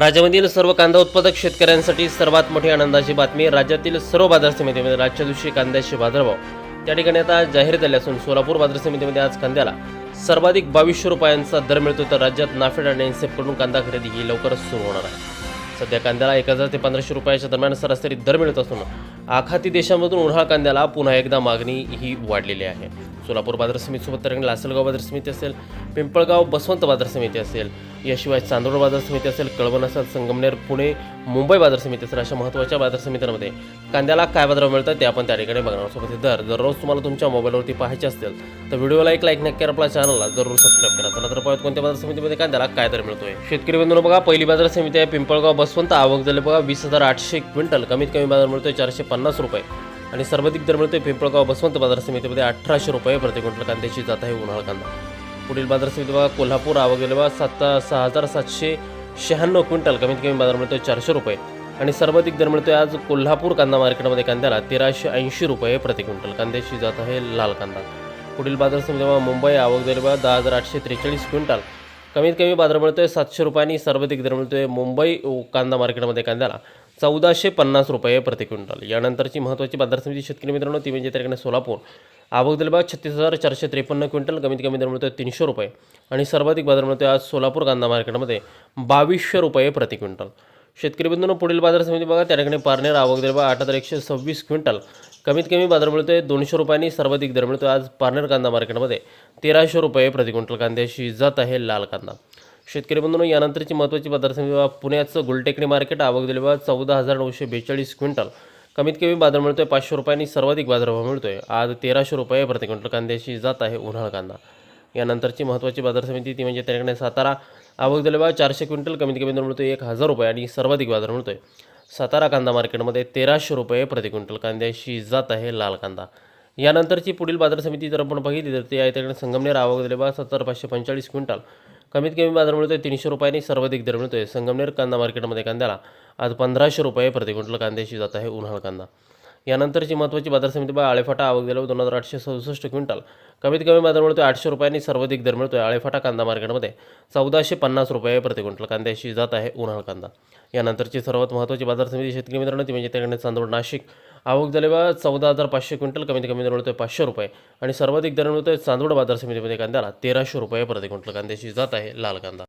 राज्यामधील सर्व कांदा उत्पादक शेतकऱ्यांसाठी सर्वात मोठी आनंदाची बातमी. राज्यातील सर्व बाजार समितीमध्ये आजच्या दिवशी कांद्याचे बाजारभाव त्या ठिकाणी आता जाहीर झाले असून सोलापूर बाजार समितीमध्ये आज कांद्याला सर्वाधिक 2200 रुपयांचा दर मिळतो. तर राज्यात नाफेड आणि एनसेफकडून कांदा खरेदी ही लवकरच सुरू होणार आहे. सध्या कांद्याला 1000 ते 1500 रुपयाच्या दरम्यान सरासरी दर मिळत असून आखाती देशांमधून उन्हाळ कांद्याला पुन्हा एकदा मागणी ही वाढलेली आहे. सोलापूर बाजार समितीसोबत तर लासलगाव बाजार समिती असेल, पिंपळगाव बसवंत बाजार समिती असेल, याशिवाय चांदोड बाजार समिती असेल, कळवण असेल, संगमनेर, पुणे, मुंबई बाजार समिती असेल, अशा महत्त्वाच्या बाजार समित्यांमध्ये कांद्याला काय बाजार मिळतात ते आपण त्या ठिकाणी बघणार. सोबत दर दररोज तुम्हाला तुमच्या मोबाईलवरती पाहायचे असतील तर व्हिडिओला एक लाईक नक्की करा, आपल्या चॅनलला जरूर सबस्क्राईब करा. चला तर पाहूया कोणत्या बाजार समितीमध्ये कांद्याला काय दर मिळतोय. शेतकरी बंधूंनो बघा, पहिली बाजार समिती आहे पिंपळगाव बसवंत. आवक झाले बघा 20,800 क्विंटल. कमीत कमी बाजार मिळतोय 450 रुपये आणि सर्वाधिक दर मिळतोय पिंपळगाव बसवंत बाजार समितीमध्ये 1800 रुपये प्रति क्विंटल कांद्याची जात आहे उन्हाळ कांदा. पुढील बाजार समिती बघा कोल्हापूर. आवक गेले बघा 6796 क्विंटल. कमीत कमी बाजार मिळतोय 400 रुपये आणि सर्वाधिक दर मिळतोय आज कोल्हापूर कांदा मार्केटमध्ये कांद्याला 1380 रुपये प्रति क्विंटल. कांद्याची जात आहे लाल कांदा. पुढील बाजार समिती बघा मुंबई. आवक गेले बघा 10843 क्विंटल. कमीत कमी बाजार मिळतोय 700 रुपये आणि सर्वाधिक दर मिळतोय मुंबई कांदा मार्केटमध्ये कांद्याला 1450 रुपये प्रति क्विंटल. यानंतरची महत्त्वाची बाजार समिती शेतकरी मित्रांनो ती म्हणजे त्या ठिकाणी सोलापूर. आवक दिले बघा 36,453 क्विंटल. कमीत कमी दर मिळतोय 300 रुपये आणि सर्वाधिक बाजार मिळतोय आज सोलापूर कांदा मार्केटमध्ये 2200 रुपये प्रति क्विंटल. शेतकरी बंधूंनो पुढील बाजार समिती बघा त्या ठिकाणी पारनेर. आवक दिले बघा 8126 क्विंटल. कमीत कमी बाजार मिळतोय 200 रुपयांनी सर्वाधिक दर मिळतोय आज पारनेर कांदा मार्केटमध्ये 1300 रुपये प्रति क्विंटल. कांद्याची जात आहे लाल कांदा. शेतकरी बंधूंनो यानंतरची महत्त्वाची बाजार समिती पुण्याचं गुलटेकडी मार्केट. आवक दिले बघा 14,942 क्विंटल. कमीत कमी बाजार मिळतोय 500 रुपयांनी सर्वाधिक बाजारभाव मिळतोय आज 1300 रुपये प्रति क्विंटल. कांद्याची जात आहे उन्हाळ कांदा. यानंतरची महत्त्वाची बाजार समिती ती म्हणजे त्या ठिकाणी सातारा. आवक दिले बघा 400 क्विंटल. कमीत कमी दर मिळतोय 1000 रुपये आणि सर्वाधिक बाजार मिळतोय सातारा कांदा मार्केटमध्ये 1300 रुपये प्रति क्विंटल. कांद्याची जात आहे लाल कांदा. यानंतरची पुढील बाजार समिती जर आपण बघितली तर ते आहे त्याकडे संगमनेर. आवक दिले बघा 70,545 क्विंटल. कमीत कमी बाजार मिळतोय 300 रुपयांनी सर्वाधिक दर मिळतोय संगमनेर कांदा मार्केटमध्ये कांद्याला आज 1500 रुपये प्रति क्विंटल. कांद्याची जात आहे उन्हाळ कांदा. यानंतरची महत्त्वाची बाजार समिती बघा आळेफाटा. आवक दिले 2867 क्विंटल. कमीत कमी बाजार मिळतोय 800 रुपयांनी सर्वाधिक दर मिळतोय आळेफाटा कांदा मार्केटमध्ये 1450 रुपये प्रति क्विंटल. कांद्याची जात आहे उन्हाळ कांदा. यानंतरची सर्वात महत्त्वाची बाजार समिती शेतकरी मित्रांनो ती म्हणजे त्याकडे चांदोड नाशिक. आवक झाले बघा 14,500 क्विंटल. कमीत कमी दर मिळतोय 500 रुपये आणि सर्वाधिक दर मिळतोय चांदोड बाजार समितीमध्ये कांद्याला 1300 रुपये प्रति क्विंटल. कांद्याची जात आहे लाल कांदा.